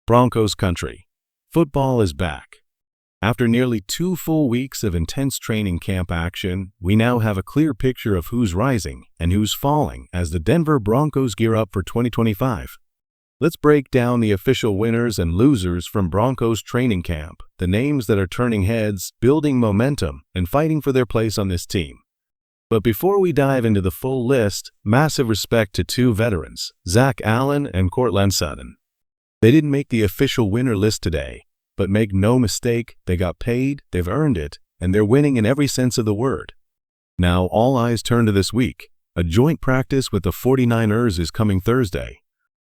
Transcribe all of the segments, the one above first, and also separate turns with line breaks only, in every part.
Broncos country. Football is back. After nearly 2 full weeks of intense training camp action, we now have a clear picture of who's rising and who's falling as the Denver Broncos gear up for 2025. Let's break down the official winners and losers from Broncos training camp, the names that are turning heads, building momentum, and fighting for their place on this team. But before we dive into the full list, massive respect to 2 veterans, Zach Allen and Courtland Sutton. They didn't make the official winner list today, but make no mistake, they got paid, they've earned it, and they're winning in every sense of the word. Now all eyes turn to this week. A joint practice with the 49ers is coming Thursday.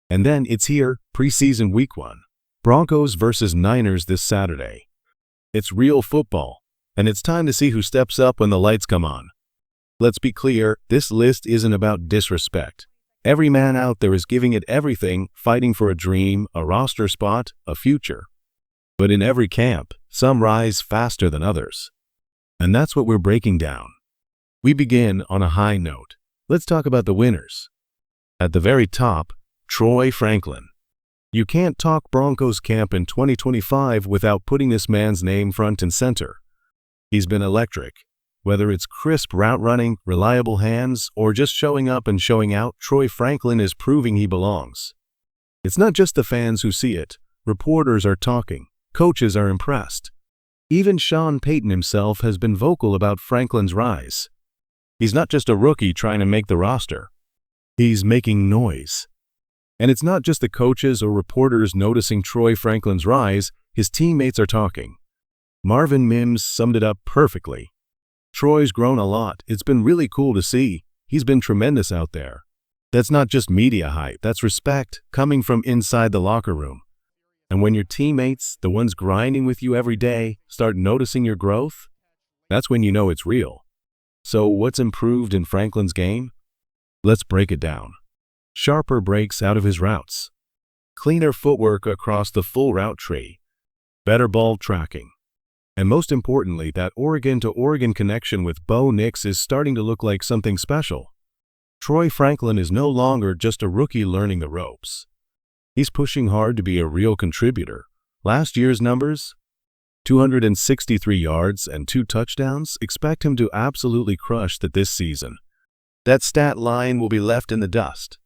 And then it's here, preseason week 1. Broncos versus Niners this Saturday. It's real football, and it's time to see who steps up when the lights come on. Let's be clear, this list isn't about disrespect. Every man out there is giving it everything, fighting for a dream, a roster spot, a future. But in every camp, some rise faster than others. And that's what we're breaking down. We begin on a high note. Let's talk about the winners. At the very top, Troy Franklin. You can't talk Broncos camp in 2025 without putting this man's name front and center. He's been electric. Whether it's crisp route running, reliable hands, or just showing up and showing out, Troy Franklin is proving he belongs. It's not just the fans who see it. Reporters are talking. Coaches are impressed. Even Sean Payton himself has been vocal about Franklin's rise. He's not just a rookie trying to make the roster. He's making noise. And it's not just the coaches or reporters noticing Troy Franklin's rise, his teammates are talking. Marvin Mims summed it up perfectly. Troy's grown a lot. It's been really cool to see. He's been tremendous out there. That's not just media hype, that's respect coming from inside the locker room. And when your teammates, the ones grinding with you every day, start noticing your growth, that's when you know it's real. So what's improved in Franklin's game? Let's break it down. Sharper breaks out of his routes. Cleaner footwork across the full route tree. Better ball tracking. And most importantly, that Oregon-to-Oregon connection with Bo Nix is starting to look like something special. Troy Franklin is no longer just a rookie learning the ropes. He's pushing hard to be a real contributor. Last year's numbers? 263 yards and 2 touchdowns. Expect him to absolutely crush that this season. That stat line will be left in the dust.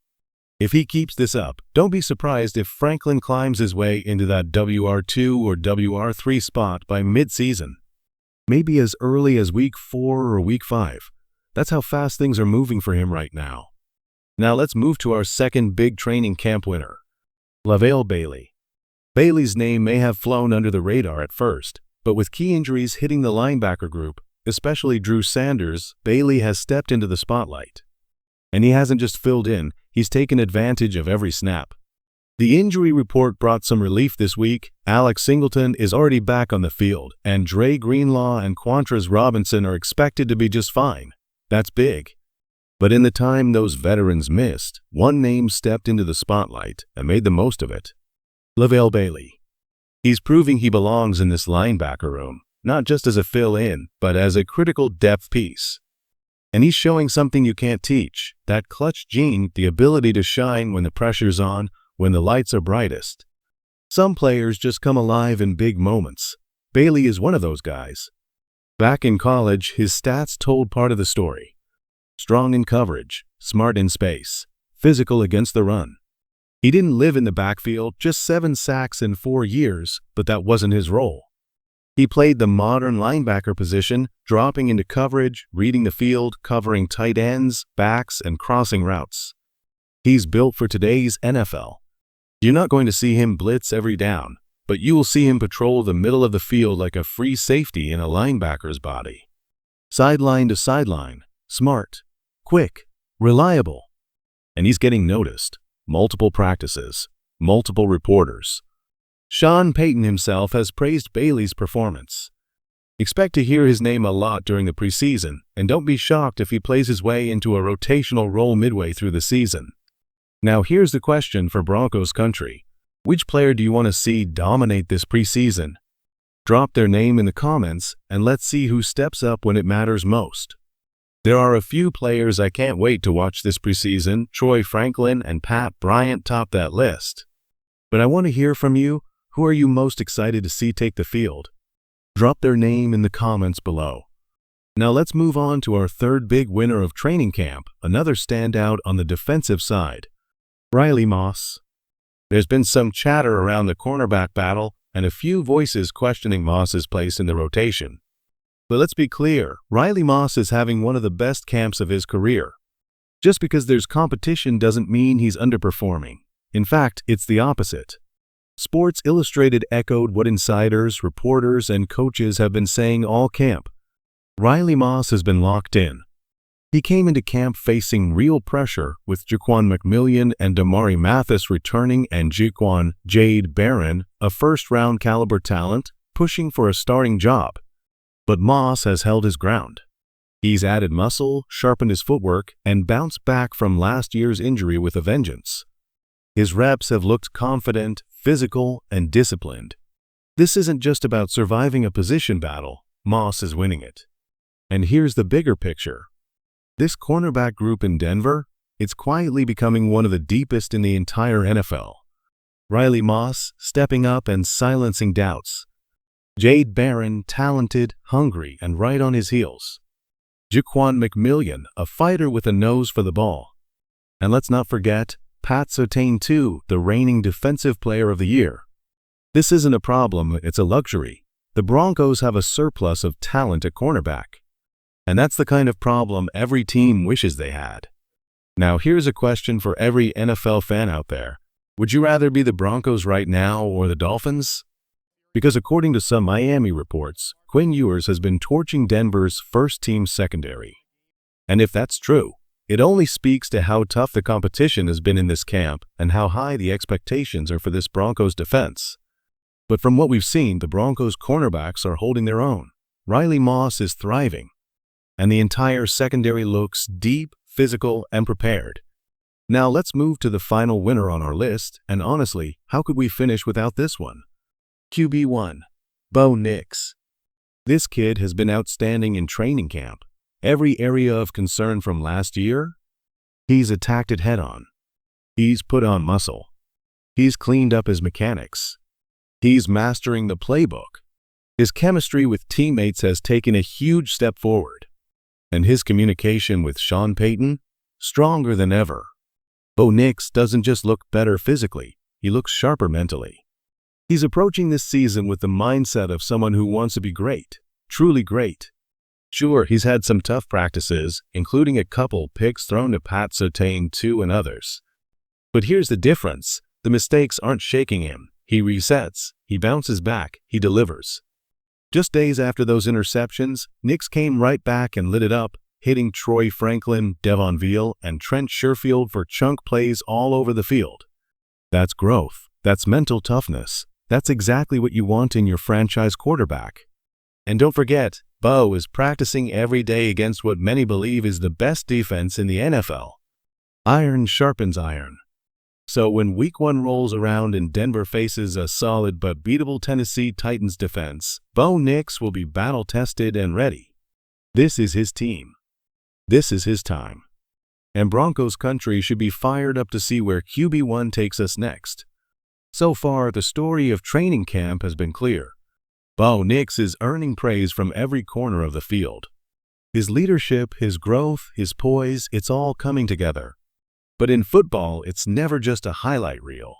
If he keeps this up, don't be surprised if Franklin climbs his way into that WR2 or WR3 spot by mid-season. Maybe as early as week 4 or week 5. That's how fast things are moving for him right now. Now let's move to our second big training camp winner, Lavell Bailey. Bailey's name may have flown under the radar at first, but with key injuries hitting the linebacker group, especially Drew Sanders, Bailey has stepped into the spotlight. And he hasn't just filled in, he's taken advantage of every snap. The injury report brought some relief this week. Alex Singleton is already back on the field, and Dre Greenlaw and Quantrez Robinson are expected to be just fine. That's big. But in the time those veterans missed, one name stepped into the spotlight and made the most of it. Lavell Bailey. He's proving he belongs in this linebacker room, not just as a fill-in, but as a critical depth piece. And he's showing something you can't teach, that clutch gene, the ability to shine when the pressure's on, when the lights are brightest. Some players just come alive in big moments. Bailey is one of those guys. Back in college, his stats told part of the story. Strong in coverage, smart in space, physical against the run. He didn't live in the backfield, just 7 sacks in 4 years, but that wasn't his role. He played the modern linebacker position, dropping into coverage, reading the field, covering tight ends, backs, and crossing routes. He's built for today's NFL. You're not going to see him blitz every down, but you will see him patrol the middle of the field like a free safety in a linebacker's body. Sideline to sideline, smart, quick, reliable. And he's getting noticed. Multiple practices, multiple reporters. Sean Payton himself has praised Bailey's performance. Expect to hear his name a lot during the preseason, and don't be shocked if he plays his way into a rotational role midway through the season. Now here's the question for Broncos country. Which player do you want to see dominate this preseason? Drop their name in the comments, and let's see who steps up when it matters most. There are a few players I can't wait to watch this preseason. Troy Franklin and Pat Bryant top that list. But I want to hear from you. Who are you most excited to see take the field? Drop their name in the comments below. Now let's move on to our third big winner of training camp, another standout on the defensive side, Riley Moss. There's been some chatter around the cornerback battle and a few voices questioning Moss's place in the rotation. But let's be clear, Riley Moss is having one of the best camps of his career. Just because there's competition doesn't mean he's underperforming. In fact, it's the opposite. Sports Illustrated echoed what insiders, reporters, and coaches have been saying all camp. Riley Moss has been locked in. He came into camp facing real pressure with McMillan and Damari Mathis returning and Jade Barron, a first-round caliber talent, pushing for a starting job. But Moss has held his ground. He's added muscle, sharpened his footwork, and bounced back from last year's injury with a vengeance. His reps have looked confident, physical, and disciplined. This isn't just about surviving a position battle. Moss is winning it. And here's the bigger picture. This cornerback group in Denver, it's quietly becoming one of the deepest in the entire NFL. Riley Moss stepping up and silencing doubts. Jade Barron, talented, hungry, and right on his heels. McMillan, a fighter with a nose for the ball. And let's not forget, Pat Surtain too, the reigning Defensive Player of the Year. This isn't a problem, it's a luxury. The Broncos have a surplus of talent at cornerback. And that's the kind of problem every team wishes they had. Now here's a question for every NFL fan out there. Would you rather be the Broncos right now or the Dolphins? Because according to some Miami reports, Quinn Ewers has been torching Denver's first-team secondary. And if that's true, it only speaks to how tough the competition has been in this camp and how high the expectations are for this Broncos defense. But from what we've seen, the Broncos cornerbacks are holding their own. Riley Moss is thriving. And the entire secondary looks deep, physical, and prepared. Now let's move to the final winner on our list, and honestly, how could we finish without this one? QB1, Bo Nix. This kid has been outstanding in training camp. Every area of concern from last year, he's attacked it head-on. He's put on muscle. He's cleaned up his mechanics. He's mastering the playbook. His chemistry with teammates has taken a huge step forward. And his communication with Sean Payton, stronger than ever. Bo Nix doesn't just look better physically, he looks sharper mentally. He's approaching this season with the mindset of someone who wants to be great, truly great. Sure, he's had some tough practices, including a couple picks thrown to Pat Surtain too and others. But here's the difference. The mistakes aren't shaking him. He resets, he bounces back, he delivers. Just days after those interceptions, Nix came right back and lit it up, hitting Troy Franklin, Devon Veal, and Trent Sherfield for chunk plays all over the field. That's growth. That's mental toughness. That's exactly what you want in your franchise quarterback. And don't forget, Bo is practicing every day against what many believe is the best defense in the NFL. Iron sharpens iron. So when Week 1 rolls around and Denver faces a solid but beatable Tennessee Titans defense, Bo Nix will be battle-tested and ready. This is his team. This is his time. And Broncos country should be fired up to see where QB1 takes us next. So far, the story of training camp has been clear. Bo Nix is earning praise from every corner of the field. His leadership, his growth, his poise, it's all coming together. But in football, it's never just a highlight reel.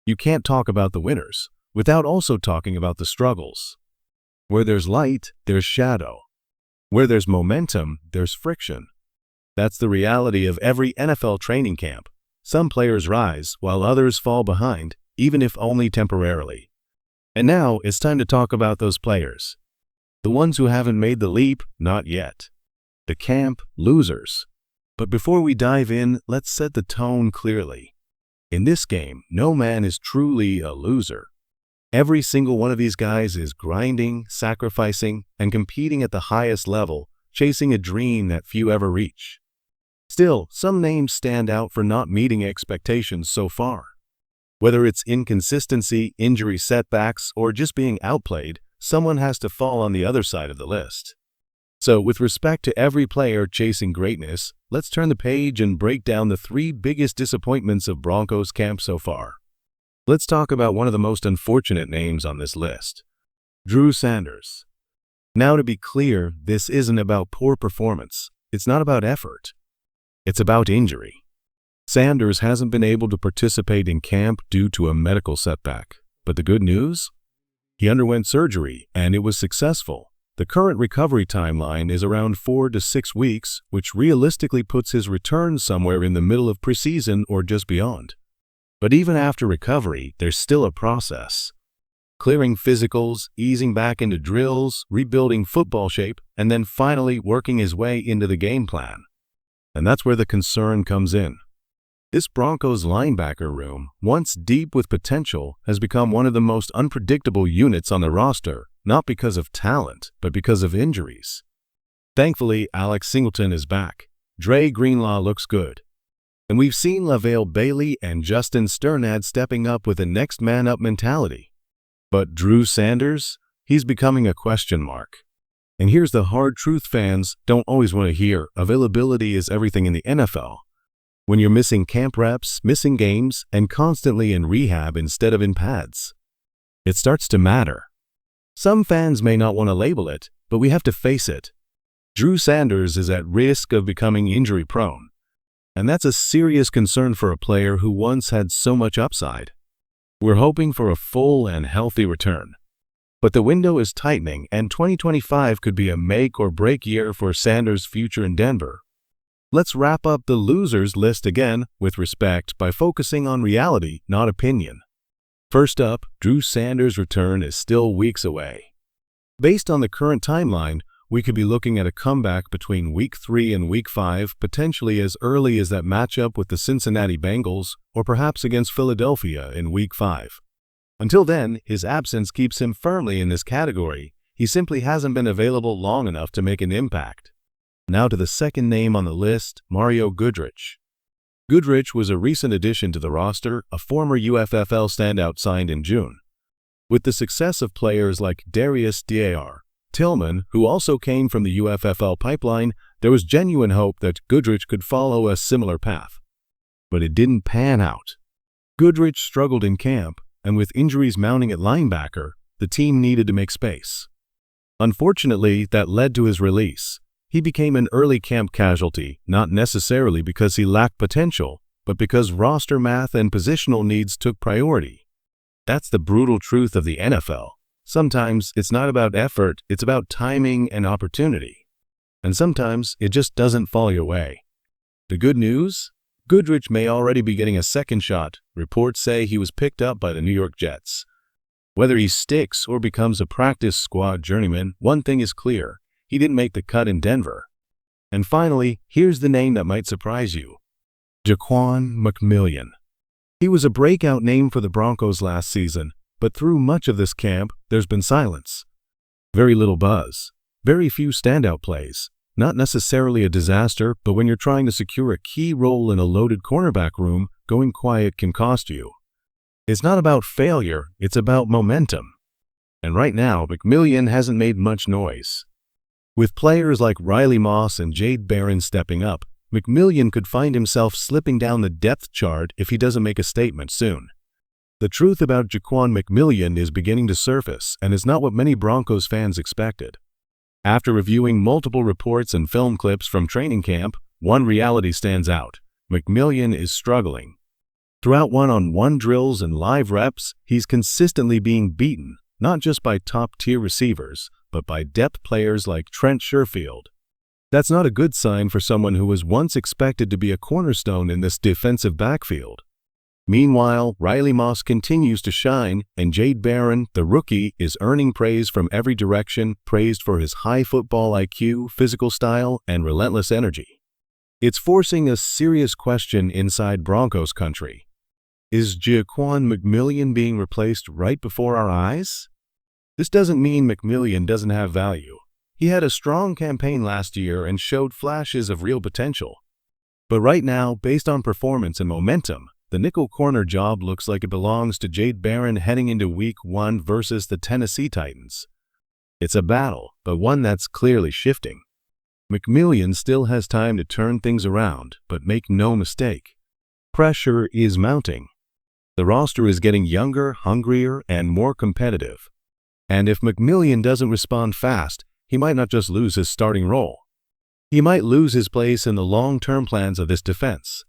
You can't talk about the winners without also talking about the struggles. Where there's light, there's shadow. Where there's momentum, there's friction. That's the reality of every NFL training camp. Some players rise while others fall behind, even if only temporarily. And now it's time to talk about those players. The ones who haven't made the leap, not yet. The camp losers. But before we dive in, let's set the tone clearly. In this game, no man is truly a loser. Every single one of these guys is grinding, sacrificing, and competing at the highest level, chasing a dream that few ever reach. Still, some names stand out for not meeting expectations so far. Whether it's inconsistency, injury setbacks, or just being outplayed, someone has to fall on the other side of the list. So, with respect to every player chasing greatness, let's turn the page and break down the 3 biggest disappointments of Broncos camp so far. Let's talk about one of the most unfortunate names on this list, Drew Sanders. Now, to be clear, this isn't about poor performance. It's not about effort. It's about injury. Sanders hasn't been able to participate in camp due to a medical setback. But the good news? He underwent surgery, and it was successful. The current recovery timeline is around 4 to 6 weeks, which realistically puts his return somewhere in the middle of preseason or just beyond. But even after recovery, there's still a process. Clearing physicals, easing back into drills, rebuilding football shape, and then finally working his way into the game plan. And that's where the concern comes in. This Broncos linebacker room, once deep with potential, has become one of the most unpredictable units on the roster, not because of talent, but because of injuries. Thankfully, Alex Singleton is back. Dre Greenlaw looks good. And we've seen Lavell Bailey and Justin Sternad stepping up with a next-man-up mentality. But Drew Sanders? He's becoming a question mark. And here's the hard truth fans don't always want to hear: availability is everything in the NFL. When you're missing camp reps, missing games, and constantly in rehab instead of in pads, it starts to matter. Some fans may not want to label it, but we have to face it. Drew Sanders is at risk of becoming injury-prone. And that's a serious concern for a player who once had so much upside. We're hoping for a full and healthy return. But the window is tightening, and 2025 could be a make-or-break year for Sanders' future in Denver. Let's wrap up the losers list again with respect by focusing on reality, not opinion. First up, Drew Sanders' return is still weeks away. Based on the current timeline, we could be looking at a comeback between Week 3 and Week 5, potentially as early as that matchup with the Cincinnati Bengals, or perhaps against Philadelphia in Week 5. Until then, his absence keeps him firmly in this category. He simply hasn't been available long enough to make an impact. Now to the second name on the list, Mario Goodrich. Goodrich was a recent addition to the roster, a former UFFL standout signed in June. With the success of players like Darius Dar Tillman, who also came from the UFFL pipeline, there was genuine hope that Goodrich could follow a similar path. But it didn't pan out. Goodrich struggled in camp, and with injuries mounting at linebacker, the team needed to make space. Unfortunately, that led to his release. He became an early camp casualty, not necessarily because he lacked potential, but because roster math and positional needs took priority. That's the brutal truth of the NFL. Sometimes it's not about effort, it's about timing and opportunity. And sometimes it just doesn't fall your way. The good news? Goodrich may already be getting a second shot. Reports say he was picked up by the New York Jets. Whether he sticks or becomes a practice squad journeyman, one thing is clear: he didn't make the cut in Denver. And finally, here's the name that might surprise you: Jaquan McMillan. He was a breakout name for the Broncos last season, but through much of this camp, there's been silence. Very little buzz. Very few standout plays. Not necessarily a disaster, but when you're trying to secure a key role in a loaded cornerback room, going quiet can cost you. It's not about failure, it's about momentum. And right now, McMillan hasn't made much noise. With players like Riley Moss and Jade Barron stepping up, McMillan could find himself slipping down the depth chart if he doesn't make a statement soon. The truth about Jaquan McMillan is beginning to surface, and is not what many Broncos fans expected. After reviewing multiple reports and film clips from training camp, one reality stands out: McMillan is struggling. Throughout one-on-one drills and live reps, he's consistently being beaten, not just by top-tier receivers, but by depth players like Trent Sherfield. That's not a good sign for someone who was once expected to be a cornerstone in this defensive backfield. Meanwhile, Riley Moss continues to shine, and Jade Barron, the rookie, is earning praise from every direction, praised for his high football IQ, physical style, and relentless energy. It's forcing a serious question inside Broncos country. Is Jaquan McMillan being replaced right before our eyes? This doesn't mean McMillan doesn't have value. He had a strong campaign last year and showed flashes of real potential. But right now, based on performance and momentum, the nickel corner job looks like it belongs to Jade Barron heading into Week 1 versus the Tennessee Titans. It's a battle, but one that's clearly shifting. McMillan still has time to turn things around, but make no mistake, pressure is mounting. The roster is getting younger, hungrier, and more competitive. And if McMillan doesn't respond fast, he might not just lose his starting role. He might lose his place in the long-term plans of this defense.